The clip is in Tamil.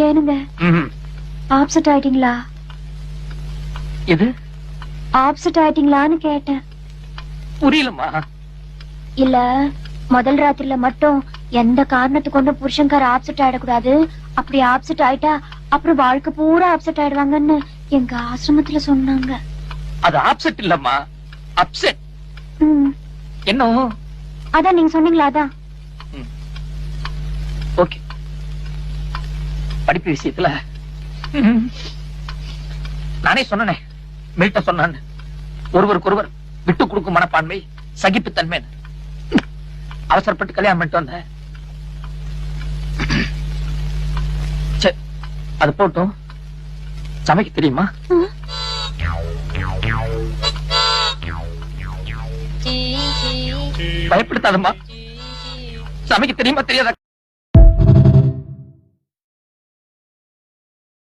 ஏனுங்க ஆப்செட் ஆயிட்டீங்களா? எது ஆப்செட் ஆயிட்டீங்களான்னு கேட்டேன். புரியலம்மா. இல்ல முதல் ராத்திரில மட்டும் எந்த காரணத்தை கொண்டு புருஷன்கார ஆப்செட் ஆயிடக்கூடாது. அப்படி ஆப்செட் ஆயிட்டா அப்புறம் வாழ்க்கை பூரா ஆப்செட் ஆயிடுவாங்கன்னு எங்க ஆசிரமத்துல சொன்னாங்க. அது ஆப்செட் இல்லம்மா, அப்செட். என்ன? அதான் நீங்க சொன்னீங்களா? அதான். ஓகே. படிப்பு விஷயத்துல நானே சொன்னேன், மில்டன் சொன்னான்னு, ஒருவருக்கொருவர் விட்டு கொடுக்கும் மனப்பான்மை, சகிப்புத்தன்மை. அவசரப்பட்டு கல்யாணம் பண்ணிட்டு வந்த. சரி, அது போட்டும். சமைக்க தெரியுமா? பயப்படுத்தாதம்மா. சமைக்க தெரியுமா தெரியாதா?